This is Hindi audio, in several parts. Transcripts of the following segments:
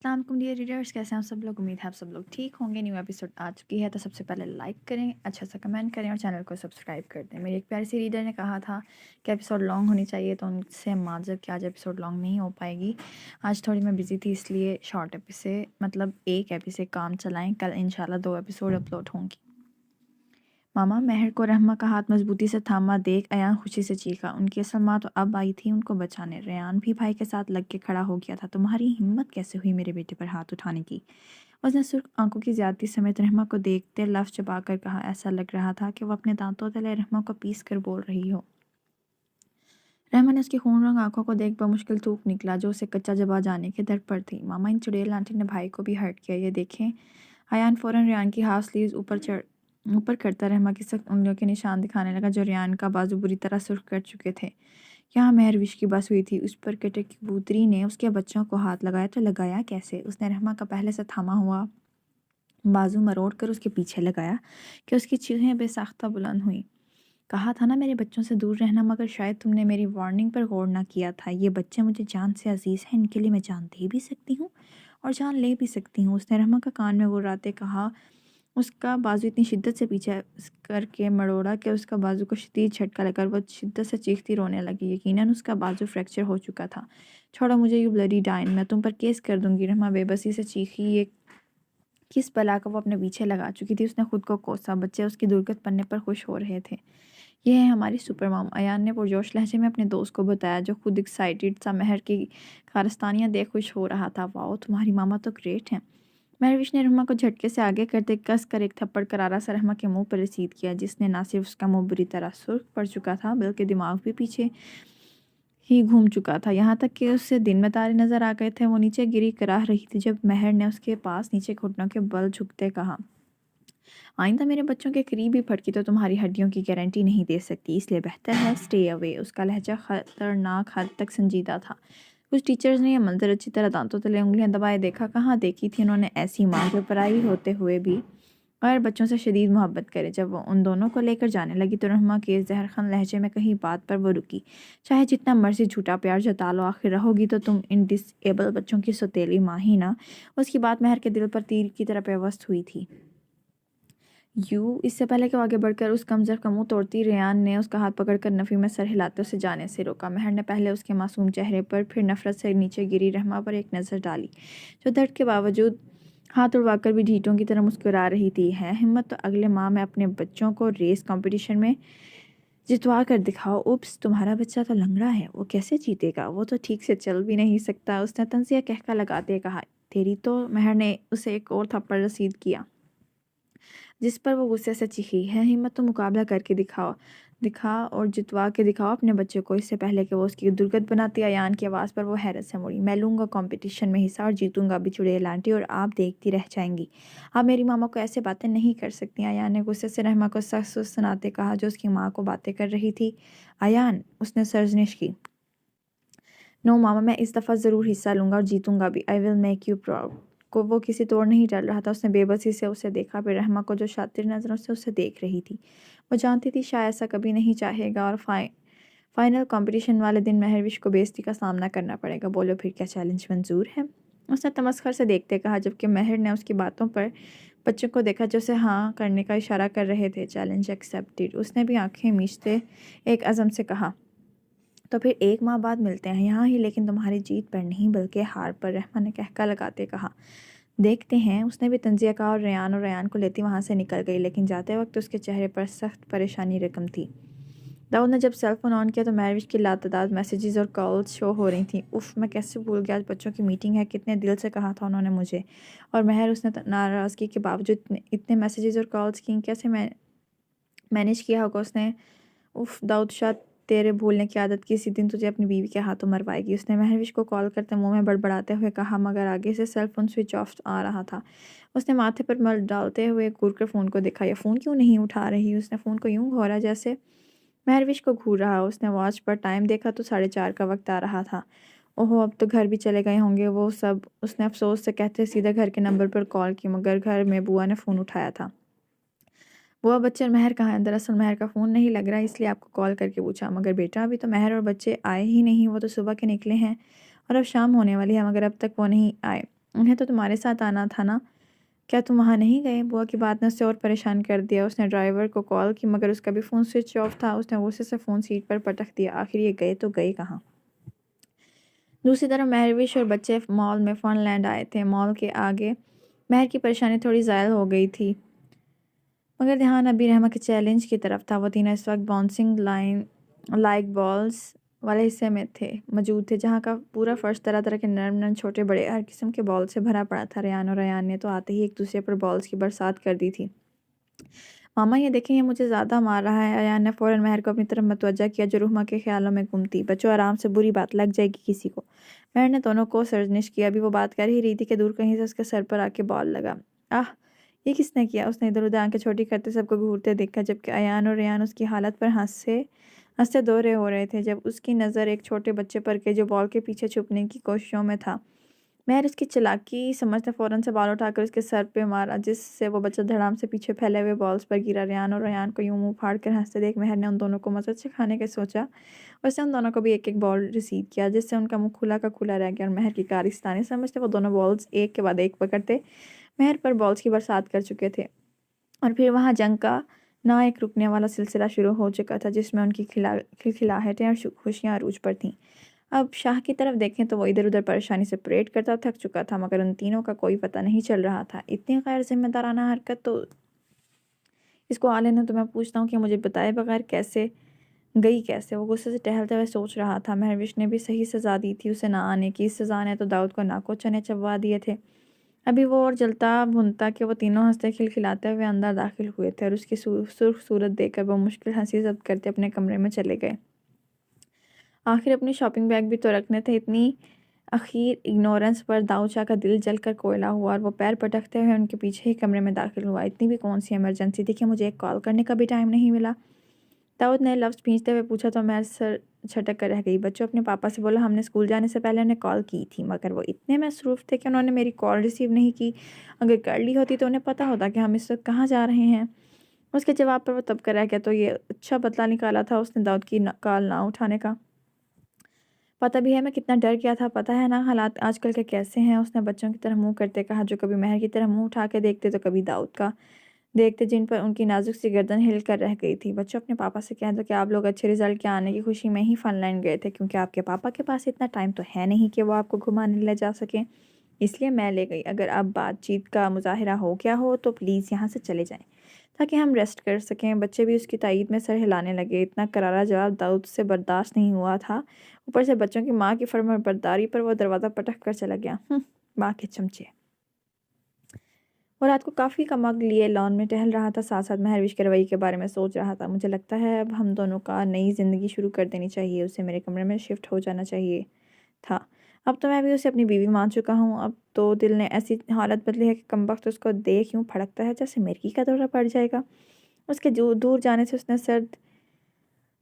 अस्सलाम वालेकुम डियर रीडर्स, कैसे हैं आप सब लोग। उम्मीद है आप सब लोग ठीक होंगे। न्यू एपिसोड आ चुकी है तो सबसे पहले लाइक करें, अच्छा सा कमेंट करें और चैनल को सब्सक्राइब कर दें। मेरी एक प्यारी सी रीडर ने कहा था कि एपिसोड लॉन्ग होनी चाहिए, तो उनसे माजर कि आज एपिसोड लॉन्ग नहीं हो पाएगी। आज थोड़ी मैं बिज़ी थी, इसलिए शॉर्ट एपिसोड मतलब एक एपिसोड काम चलाएँ। कल इंशाल्लाह 2 एपिसोड अपलोड होंगी। मामा, महर को रहमा का हाथ मजबूती से थामा देख अयान खुशी से चीखा। उनकी असल माँ तो अब आई थी उनको बचाने। रेयान भी भाई के साथ लग के खड़ा हो गया था। तुम्हारी हिम्मत कैसे हुई मेरे बेटे पर हाथ उठाने की? उसने सुर्ख आंखों की ज्यादती समेत रहमा को देखते लफ्ज चबाकर कहा। ऐसा लग रहा था कि वह अपने दांतों तले रहमा को पीस कर बोल रही हो। रहमा ने उसकी खून रंग आंखों को देख बमुश्किल थूक निकला, जो उसे कच्चा जबा जाने के दर पर थी। मामा, इन चुड़ैल आंटी ने भाई को भी हर्ट किया, ये देखें। अयान फौरन रेयान की हाफ स्लीव्स ऊपर करता रहमा की सख्त उंगलियों के निशान दिखाने लगा, जो रेयान का बाजू बुरी तरह सुर्ख कर चुके थे। यहाँ महरविश की बस हुई थी। उस पर कटे कबूतरी ने उसके बच्चों को हाथ लगाया तो लगाया कैसे? उसने रहमा का पहले से थामा हुआ बाजू मरोड़ कर उसके पीछे लगाया कि उसकी चीखें बेसाख्ता बुलंद हुई। कहा था ना मेरे बच्चों से दूर रहना, मगर शायद तुमने मेरी वार्निंग पर गौर ना किया था। ये बच्चे मुझे जान से अजीज़ हैं, इनके लिए मैं जान दे भी सकती हूँ और जान ले भी सकती हूँ। उसने रहमा का कान में गुर्राते कहा। उसका बाजू इतनी शिद्दत से पीछे करके मरोड़ा कि उसका बाजू को शदीद झटका लगा। वह शिद्दत से चीखती रोने लगी। यकीनन उसका बाजू फ्रैक्चर हो चुका था। छोड़ो मुझे, यू ब्लडी डाइन, मैं तुम पर केस कर दूंगी। रहमा बेबसी से चीखी। ये किस बला का वो अपने पीछे लगा चुकी थी? उसने खुद को कोसा। बच्चे उसकी दुर्गत पन्ने पर खुश हो रहे थे। यह है हमारी सुपर मॉम, अयान ने पुरजोश लहजे में अपने दोस्त को बताया, जो खुद एक्साइटेड सा महर की कारस्तानियाँ देख खुश हो रहा था। वाओ, तुम्हारी मामा तो ग्रेट हैं। महरविश ने रहमा को झटके से आगे करते कस कर एक थप्पड़ करारा सा रहमा के मुंह पर रसीद किया, जिसने ना सिर्फ उसका मुंह बुरी तरह सुर्ख पड़ चुका था, बल्कि दिमाग भी पीछे ही घूम चुका था। यहाँ तक कि उससे दिन में तारे नजर आ गए थे। वो नीचे गिरी कराह रही थी जब महर ने उसके पास नीचे घुटनों के बल झुकते कहा, आइंदा मेरे बच्चों के करीब ही फटकी तो तुम्हारी हड्डियों की गारंटी नहीं दे सकती, इसलिए बेहतर है स्टे अवे। उसका लहजा खतरनाक हद तक संजीदा था। कुछ टीचर्स ने यह मंजर अच्छी तरह दांतों तले उंगलियां दबाए देखा। कहाँ देखी थी उन्होंने ऐसी माँ जो पराई होते हुए भी और बच्चों से शदीद मोहब्बत करे। जब वो उन दोनों को लेकर जाने लगी तो रहमा के जहरखान लहजे में कहीं बात पर वो रुकी। चाहे जितना मर्जी झूठा प्यार जता लो, आखिर रहोगी तो तुम इन डिसेबल बच्चों की सौतेली माँ ही ना। उसकी बात महर के दिल पर तीर की तरह पेवस्त हुई थी। इससे पहले कि वो आगे बढ़कर उस कमजोर का मुंह तोड़ती, रेयान ने उसका हाथ पकड़कर नफी में सर हिलाते उसे जाने से रोका। महर ने पहले उसके मासूम चेहरे पर, फिर नफरत से नीचे गिरी रहमा पर एक नज़र डाली, जो दर्द के बावजूद हाथ उड़वाकर भी ढीठों की तरह मुस्कुरा रही थी। है हिम्मत तो अगले माह में अपने बच्चों को रेस कंपटीशन में जितवा कर दिखाओ। उप्स, तुम्हारा बच्चा तो लंगड़ा है, वो कैसे जीतेगा? वो तो ठीक से चल भी नहीं सकता, उसने तंजिया कहका लगाते कहा। तेरी तो। महर ने उसे एक और थप्पड़ रसीद किया, जिस पर वो गुस्से से चीखी। है हिम्मत तो मुकाबला करके दिखा और जितवा के दिखाओ अपने बच्चे को। इससे पहले कि वो उसकी दुर्गत बनाती, अयान की आवाज़ पर वो हैरत से मुड़ी। मैं लूँगा कंपटीशन में हिस्सा और जीतूंगा भी चुड़ैल आंटी, और आप देखती रह जाएंगी। आप मेरी मामा को ऐसे बातें नहीं कर सकती। अयान ने गुस्से से रहमा को सख्त सुनाते कहा, जो उसकी माँ को बातें कर रही थी। अयान, उसने सर्जनिश की। नो मामा, मैं इस दफ़ा ज़रूर हिस्सा लूँगा और जीतूंगा भी। I will make you proud. को वो किसी तोड़ नहीं डर रहा था। उसने बेबसी से उसे देखा, फिर रहमा को जो शातिर नज़रों से उसे देख रही थी। वो जानती थी शायद ऐसा कभी नहीं चाहेगा, और फाइनल कंपटीशन वाले दिन महरविश को बेइज्जती का सामना करना पड़ेगा। बोलो फिर, क्या चैलेंज मंजूर है? उसने तमस्खर से देखते कहा, जबकि महर ने उसकी बातों पर बच्चों को देखा जो उसे हाँ करने का इशारा कर रहे थे। Challenge accepted. उसने भी आंखें मीचते एक अज़म से कहा, तो फिर 1 माह बाद मिलते हैं यहाँ ही, लेकिन तुम्हारी जीत पर नहीं बल्कि हार पर। रहमा ने कहका लगाते कहा। देखते हैं। उसने भी तंजिया कहा और रेयान को लेती वहाँ से निकल गई, लेकिन जाते वक्त उसके चेहरे पर सख्त परेशानी रकम थी। दाऊद ने जब सेल फोन ऑन किया तो महरविश की लातादाद मैसेजेस और कॉल्स शो हो रही थी। उफ, मैं कैसे भूल गया, आज बच्चों की मीटिंग है। कितने दिल से कहा था उन्होंने मुझे। और महर, उसने नाराज़गी के बावजूद इतने मैसेजेस और कॉल्स की कैसे मैनेज किया होगा उसने। उफ दाऊद शाह, तेरे भूलने की आदत किसी दिन तुझे अपनी बीवी के हाथों मरवाएगी। उसने महरविश को कॉल करते मुंह में बड़बड़ाते हुए कहा, मगर आगे से सेल फोन स्विच ऑफ आ रहा था। उसने माथे पर मल डालते हुए घूर कर फ़ोन को देखा। यह फ़ोन क्यों नहीं उठा रही? उसने फ़ोन को यूं घोरा जैसे महरविश को घूर रहा। उसने वॉच पर टाइम देखा तो 4:30 का वक्त आ रहा था। ओहो, अब तो घर भी चले गए होंगे वो सब, उसने अफसोस से कहते सीधे घर के नंबर पर कॉल की, मगर घर में बुआ ने फ़ोन उठाया था। बुआ, बच्चे और महर कहाँ हैं? दरअसल महर का फ़ोन नहीं लग रहा, इसलिए आपको कॉल करके पूछा। मगर बेटा, अभी तो महर और बच्चे आए ही नहीं, वो तो सुबह के निकले हैं और अब शाम होने वाली है, मगर अब तक वो नहीं आए। उन्हें तो तुम्हारे साथ आना था ना, क्या तुम वहाँ नहीं गए? बुआ की बात ने उसे और परेशान कर दिया। उसने ड्राइवर को कॉल की मगर उसका भी फ़ोन स्विच ऑफ था। उसने गुस्से से फ़ोन सीट पर पटक दिया। आखिर ये गए तो गए कहाँ? दूसरी तरफ महरविश और बच्चे मॉल में फनलैंड आए थे। मॉल के आगे महर की परेशानी थोड़ी ज़ायल हो गई थी, मगर ध्यान अभी रहमा के चैलेंज की तरफ था। वो तीनों इस वक्त बाउंसिंग लाइन लाइक बॉल्स वाले हिस्से में मौजूद थे, जहाँ का पूरा फर्श तरह तरह के नरम नरम छोटे बड़े हर किस्म के बॉल से भरा पड़ा था। रेयान और रेयान ने तो आते ही एक दूसरे पर बॉल्स की बरसात कर दी थी। मामा ये देखें, ये मुझे ज़्यादा मार रहा है। अयान ने फ़ौरन महर को अपनी तरफ मतवज्जा किया, जो रुहमा के ख्यालों में गुम थी। बच्चों आराम से, बुरी बात लग जाएगी किसी को। महर ने दोनों को सरजनिश किया। अभी वो बात कर ही रही थी कि दूर कहीं से उसके सर पर आके बॉल लगा। आह, ये किसने किया? उसने इधर उधर आंखें छोटी करते सबको घूरते देखा, जबकि अयान और रेयान उसकी हालत पर हंसते हंसते दोहरे हो रहे थे। जब उसकी नज़र एक छोटे बच्चे पर के जो बॉल के पीछे छुपने की कोशिशों में था, महर उसकी चालाकी समझते फ़ौरन से बाल उठाकर उसके सर पे मारा, जिससे वो बच्चा धड़ाम से पीछे फैले हुए बॉल्स पर गिरा। रेयान को यूं मुंह फाड़ कर हंसते देख महर ने उन दोनों को मदद से खाने का सोचा और उसने उन दोनों को भी एक एक बॉल रिसीव किया, जिससे उनका मुंह खुला का खुला रह गया। और महर की कारिस्तानी समझते वो दोनों बॉल्स एक के बाद एक पकड़ते महर पर बॉल्स की बरसात कर चुके थे। और फिर वहाँ जंग का ना एक रुकने वाला सिलसिला शुरू हो चुका था, जिसमें उनकी खिलखिलाहटें और खुशियाँ अरूज पर थीं। अब शाह की तरफ देखें तो वो इधर उधर परेशानी से परेड करता थक चुका था, मगर उन तीनों का कोई पता नहीं चल रहा था। इतनी गैर जिम्मेदाराना हरकत तो इसको आले ने, तो मैं पूछता हूँ कि मुझे बताए बगैर कैसे गई कैसे? वो गुस्से से टहलते हुए सोच रहा था। महरविश ने भी सही सज़ा दी थी उसे ना आने की। इस सज़ा ने तो दाऊद को नाको चने चबवा दिए थे। अभी वो और जलता भुनता कि वो तीनों हंसते खिलखिलाते हुए अंदर दाखिल हुए थे और उसकी सुर्ख सूरत देखकर वो मुश्किल हंसी जब्त करते अपने कमरे में चले गए। आखिर अपनी शॉपिंग बैग भी तो रखने थे। इतनी आखिर इग्नोरेंस पर दाऊद का दिल जलकर कोयला हुआ और वो पैर पटकते हुए उनके पीछे ही कमरे में दाखिल हुआ। इतनी भी कौन सी इमरजेंसी थी कि मुझे एक कॉल करने का भी टाइम नहीं मिला? दाऊद ने लफ्ज़ खींचते हुए पूछा तो मैं सर झटक कर रह गई। बच्चों अपने पापा से बोला हमने स्कूल जाने से पहले उन्हें कॉल की थी, मगर वो इतने मसरूफ़ थे कि उन्होंने मेरी कॉल रिसीव नहीं की। अगर कर ली होती तो उन्हें पता होता कि हम इस वक्त कहाँ जा रहे हैं। उसके जवाब पर वो तब कर रह गया। तो ये अच्छा बदला निकाला था उसने दाऊद की कॉल ना उठाने का। पता भी है मैं कितना डर गया था। पता है ना हालात आजकल के कैसे हैं? उसने बच्चों की तरह मुंह करते कहा, जो कभी महर की तरह मुंह उठा के देखते तो कभी दाऊद का देखते, जिन पर उनकी नाजुक सी गर्दन हिल कर रह गई थी। बच्चों अपने पापा से कह दो कि आप लोग अच्छे रिजल्ट के आने की खुशी में ही फनलैंड गए थे, क्योंकि आपके पापा के पास इतना टाइम तो है नहीं कि वो आपको घुमाने ले जा सकें, इसलिए मैं ले गई। अगर अब बातचीत का मुजाहिरा हो गया हो तो प्लीज़ यहाँ से चले जाएं, ताकि हम रेस्ट कर सकें। बच्चे भी उसकी तायद में सर हिलाने लगे। इतना करारा जवाब दाऊद से बर्दाश्त नहीं हुआ था। ऊपर से बच्चों की माँ की फरमाबरदारी पर वो दरवाज़ा पटक कर चला गया। माँ के चमचे। और रात को काफ़ी कमग लिए लॉन में टहल रहा था, साथ साथ महरविश के रवैये के बारे में सोच रहा था। मुझे लगता है अब हम दोनों का नई ज़िंदगी शुरू कर देनी चाहिए। उसे मेरे कमरे में शिफ्ट हो जाना चाहिए था। अब तो मैं भी उसे अपनी बीवी मान चुका हूँ। अब तो दिल ने ऐसी हालत बदली है कि कमबख्त उसको देख यूँ फड़कता है जैसे मिर्गी का दौरा पड़ जाएगा। उसके दूर जाने से उसने सर्द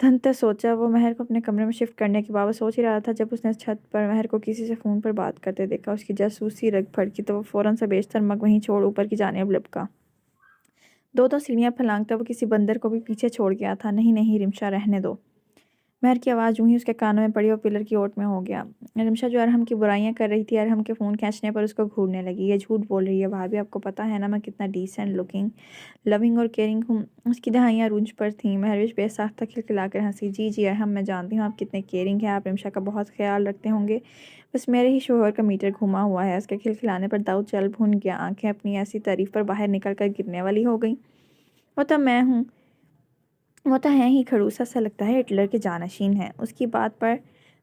धनते सोचा। वो महर को अपने कमरे में शिफ्ट करने के बाबत सोच ही रहा था, जब उसने छत पर महर को किसी से फ़ोन पर बात करते देखा। उसकी जासूसी रग भड़की तो वो फ़ौरन से बेशतर मग वहीं छोड़ ऊपर की जानिब लपका। दो सीढ़ियाँ फलांगता वो किसी बंदर को भी पीछे छोड़ गया था। नहीं नहीं रिमशा, रहने दो। महर की आवाज़ यूं ही उसके कानों में पड़ी और पिलर की ओट में हो गया। रिमशा जो अरहम की बुराइयां कर रही थी, अरहम के फ़ोन खींचने पर उसको घूरने लगी। ये झूठ बोल रही है भाभी, आपको पता है ना मैं कितना डिसेंट लुकिंग, लविंग और केयरिंग हूँ। उसकी दहाइयाँ रूंझ पर थीं। महरविश बेसाख्ता खिलखिलाकर हंसी। जी जी अरहम, मैं जानती हूँ आप कितने केयरिंग हैं। आप रिमशा का बहुत ख्याल रखते होंगे। बस मेरे ही शोहर का मीटर घुमा हुआ है। उसके खिलखिलाने पर दाऊद चल भून गया। आंखें अपनी ऐसी तारीफ पर बाहर निकल कर गिरने वाली हो गई। वो तो मैं हूँ, वो तो है ही खड़ूसा सा लगता है, हिटलर के जानशीन है। उसकी बात पर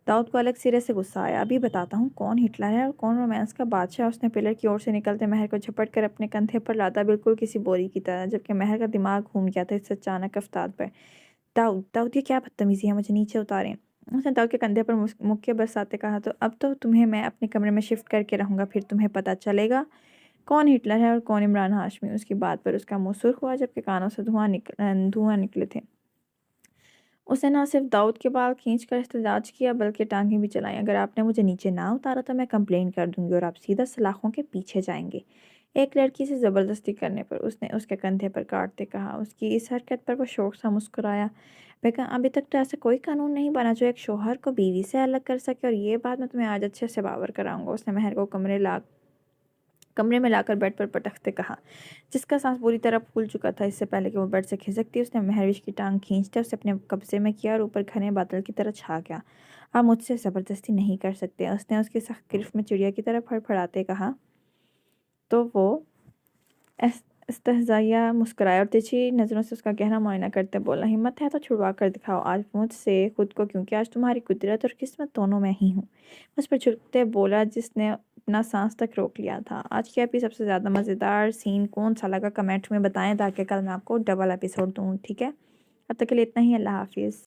दाऊद को अलग सिरे से गुस्सा आया। अभी बताता हूँ कौन हिटलर है और कौन रोमांस का बादशाह। उसने पिलर की ओर से निकलते महर को झपट कर अपने कंधे पर लादा, बिल्कुल किसी बोरी की तरह, जबकि महर का दिमाग घूम गया था इस अचानक अफ्तार पर। दाऊद दाऊद, ये क्या बदतमीजी है, मुझे नीचे उतारें। उसने दाऊद के कंधे पर मुक्के बरसाते कहा। तो अब तो तुम्हें मैं अपने कमरे में शिफ्ट करके रहूँगा, फिर तुम्हें पता चलेगा कौन हिटलर है और कौन इमरान हाशमी। उसकी बात पर उसका मुंह सुर्ख हुआ, जबकि कानों से धुआं निकले थे। उसने ना सिर्फ दाऊद के बाल खींच कर एहतजाज किया, बल्कि टांगें भी चलाई। अगर आपने मुझे नीचे ना उतारा तो मैं कंप्लेन कर दूंगी और आप सीधा सलाखों के पीछे जाएंगे। एक लड़की से ज़बरदस्ती करने पर उसने उसके कंधे पर काटते कहा। उसकी इस हरकत पर वो शौक सा मुस्कुराया। बेगम, अभी तक तो ऐसा कोई कानून नहीं बना जो एक शौहर को बीवी से अलग कर सके, और ये बात मैं तुम्हें आज अच्छे से बावर कराऊंगा। उसने महर को कमरे ला कमरे में लाकर बेड पर पटकते कहा, जिसका सांस पूरी तरह फूल चुका था। इससे पहले कि वो बेड से खिसकती, उसने महरविश की टांग खींचते उसे अपने कब्जे में किया और ऊपर घने बादल की तरह छा गया। आप मुझसे ज़बरदस्ती नहीं कर सकते, उसने उसकी सख्त गिरफ्त में चिड़िया की तरह फड़फड़ाते कहा। तो वो इस्तहज़ाया मुस्कुराया और तिरछी नज़रों से उसका गहरा मुआयना करते बोला, हिम्मत है तो छुड़वा कर दिखाओ आज मुझसे खुद को, क्योंकि आज तुम्हारी कुदरत और किस्मत दोनों मैं ही हूँ। उस पर झुकते बोला, जिसने अपना सांस तक रोक लिया था। आज की एपी सबसे ज़्यादा मज़ेदार सीन कौन सा लगा कमेंट में बताएं, ताकि कल मैं आपको डबल एपिसोड दूँ। ठीक है, अब तक के लिए इतना ही। अल्लाह हाफिज़।